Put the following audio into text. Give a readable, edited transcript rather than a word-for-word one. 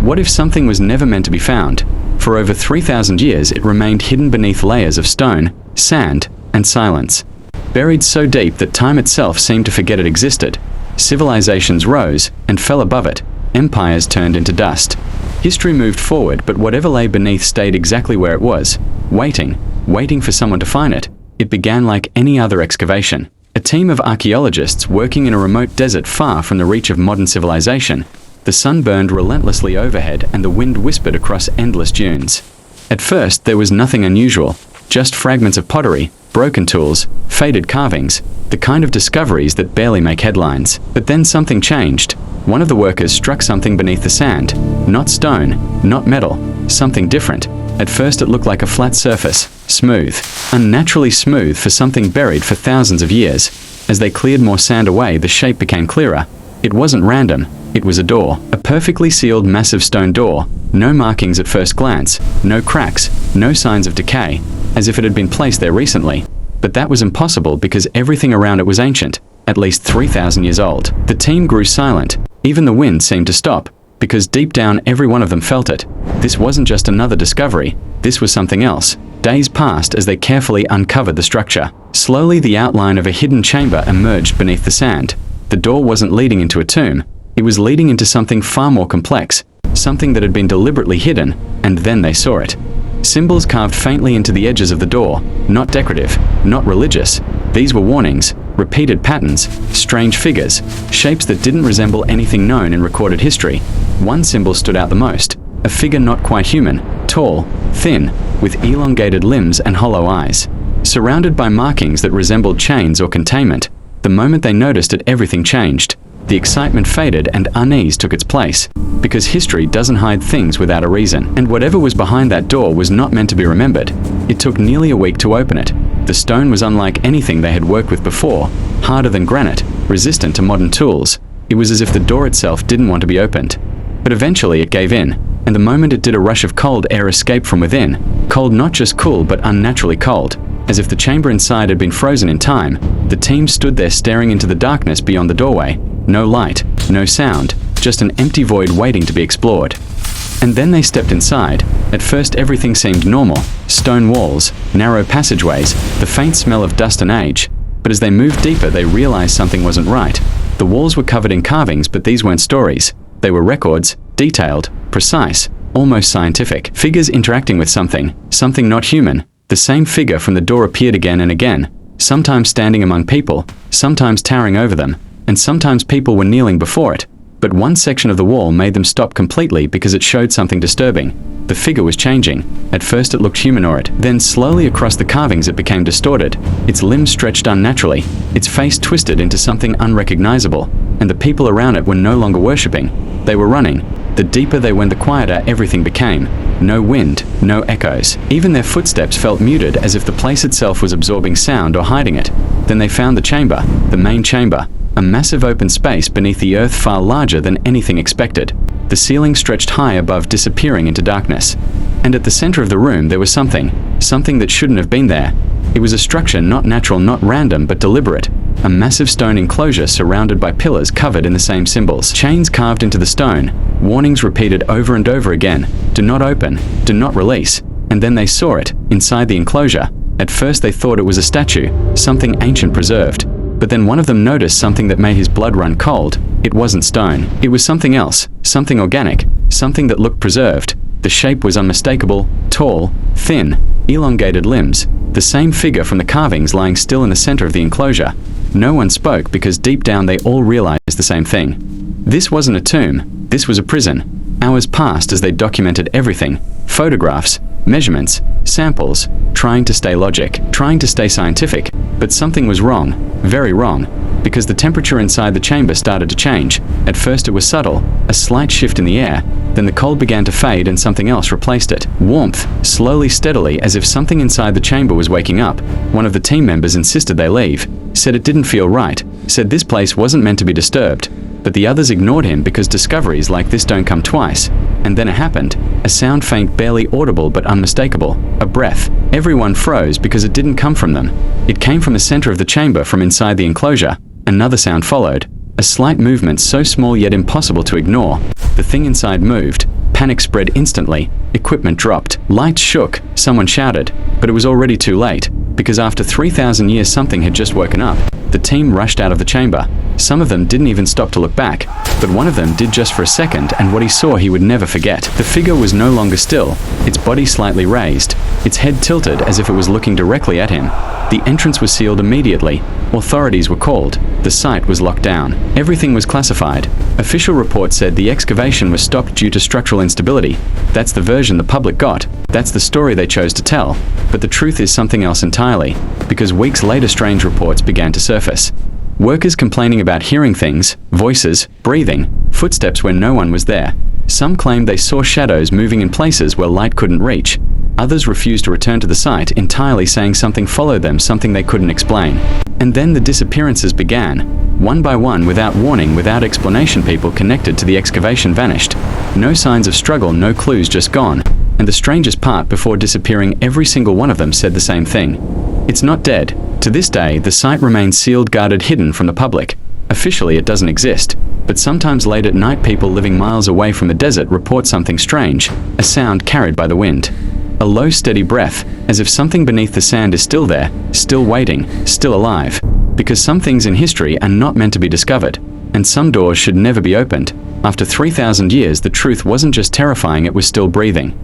What if something was never meant to be found? For over 3,000 years it remained hidden beneath layers of stone, sand, and silence. Buried so deep that time itself seemed to forget it existed. Civilizations rose and fell above it. Empires turned into dust. History moved forward, but whatever lay beneath stayed exactly where it was, waiting for someone to find it. It began like any other excavation. A team of archaeologists working in a remote desert far from the reach of modern civilization. The sun burned relentlessly overhead and the wind whispered across endless dunes. At first, there was nothing unusual, just fragments of pottery, broken tools, faded carvings, the kind of discoveries that barely make headlines. But then something changed. One of the workers struck something beneath the sand. Not stone, not metal, something different. At first it looked like a flat surface, smooth, unnaturally smooth for something buried for thousands of years. As they cleared more sand away, the shape became clearer. It wasn't random, it was a door. A perfectly sealed massive stone door. No markings at first glance, no cracks, no signs of decay, as if it had been placed there recently. But that was impossible because everything around it was ancient, at least 3,000 years old. The team grew silent. Even the wind seemed to stop, because deep down every one of them felt it. This wasn't just another discovery, this was something else. Days passed as they carefully uncovered the structure. Slowly the outline of a hidden chamber emerged beneath the sand. The door wasn't leading into a tomb, it was leading into something far more complex, something that had been deliberately hidden, and then they saw it. Symbols carved faintly into the edges of the door, not decorative, not religious. These were warnings, repeated patterns, strange figures, shapes that didn't resemble anything known in recorded history. One symbol stood out the most, a figure not quite human, tall, thin, with elongated limbs and hollow eyes. Surrounded by markings that resembled chains or containment, the moment they noticed it, everything changed. The excitement faded and unease took its place, because history doesn't hide things without a reason. And whatever was behind that door was not meant to be remembered. It took nearly a week to open it. The stone was unlike anything they had worked with before, harder than granite, resistant to modern tools. It was as if the door itself didn't want to be opened. But eventually it gave in, and the moment it did, a rush of cold air escaped from within. Cold, not just cool, but unnaturally cold. As if the chamber inside had been frozen in time, the team stood there staring into the darkness beyond the doorway. No light, no sound, just an empty void waiting to be explored. And then they stepped inside. At first everything seemed normal. Stone walls, narrow passageways, the faint smell of dust and age. But as they moved deeper, they realized something wasn't right. The walls were covered in carvings, but these weren't stories. They were records, detailed, precise, almost scientific. Figures interacting with something not human. The same figure from the door appeared again and again, sometimes standing among people, sometimes towering over them, and sometimes people were kneeling before it. But one section of the wall made them stop completely because it showed something disturbing. The figure was changing. At first it looked humanoid. Then slowly across the carvings it became distorted. Its limbs stretched unnaturally. Its face twisted into something unrecognizable. And the people around it were no longer worshipping. They were running. The deeper they went, the quieter everything became. No wind, no echoes. Even their footsteps felt muted, as if the place itself was absorbing sound or hiding it. Then they found the chamber, the main chamber. A massive open space beneath the earth, far larger than anything expected. The ceiling stretched high above, disappearing into darkness. And at the center of the room there was something that shouldn't have been there. It was a structure not natural, not random, but deliberate. A massive stone enclosure surrounded by pillars covered in the same symbols. Chains carved into the stone. Warnings repeated over and over again. Do not open. Do not release. And then they saw it, inside the enclosure. At first they thought it was a statue, something ancient preserved. But then one of them noticed something that made his blood run cold. It wasn't stone. It was something else, something organic, something that looked preserved. The shape was unmistakable, tall, thin, elongated limbs. The same figure from the carvings lying still in the center of the enclosure. No one spoke because deep down they all realized the same thing. This wasn't a tomb, this was a prison. Hours passed as they documented everything. Photographs, measurements, samples, trying to stay logic, trying to stay scientific. But something was wrong, very wrong, because the temperature inside the chamber started to change. At first it was subtle, a slight shift in the air, then the cold began to fade and something else replaced it. Warmth, slowly, steadily, as if something inside the chamber was waking up. One of the team members insisted they leave, said it didn't feel right, said this place wasn't meant to be disturbed. But the others ignored him because discoveries like this don't come twice. And then it happened. A sound, faint, barely audible but unmistakable. A breath. Everyone froze because it didn't come from them. It came from the center of the chamber, from inside the enclosure. Another sound followed. A slight movement, so small yet impossible to ignore. The thing inside moved. Panic spread instantly. Equipment dropped. Lights shook. Someone shouted. But it was already too late, because after 3,000 years something had just woken up. The team rushed out of the chamber. Some of them didn't even stop to look back, but one of them did just for a second, and what he saw he would never forget. The figure was no longer still, its body slightly raised, its head tilted as if it was looking directly at him. The entrance was sealed immediately. Authorities were called. The site was locked down. Everything was classified. Official reports said the excavation was stopped due to structural instability. That's the version the public got. That's the story they chose to tell. But the truth is something else entirely, because weeks later strange reports began to surface. Workers complaining about hearing things, voices, breathing, footsteps when no one was there. Some claimed they saw shadows moving in places where light couldn't reach. Others refused to return to the site, entirely saying something followed them, something they couldn't explain. And then the disappearances began. One by one, without warning, without explanation, people connected to the excavation vanished. No signs of struggle, no clues, just gone. And the strangest part, before disappearing, every single one of them said the same thing. It's not dead. To this day, the site remains sealed, guarded, hidden from the public. Officially, it doesn't exist. But sometimes late at night, people living miles away from the desert report something strange, a sound carried by the wind. A low, steady breath, as if something beneath the sand is still there, still waiting, still alive. Because some things in history are not meant to be discovered, and some doors should never be opened. After 3,000 years, the truth wasn't just terrifying, it was still breathing.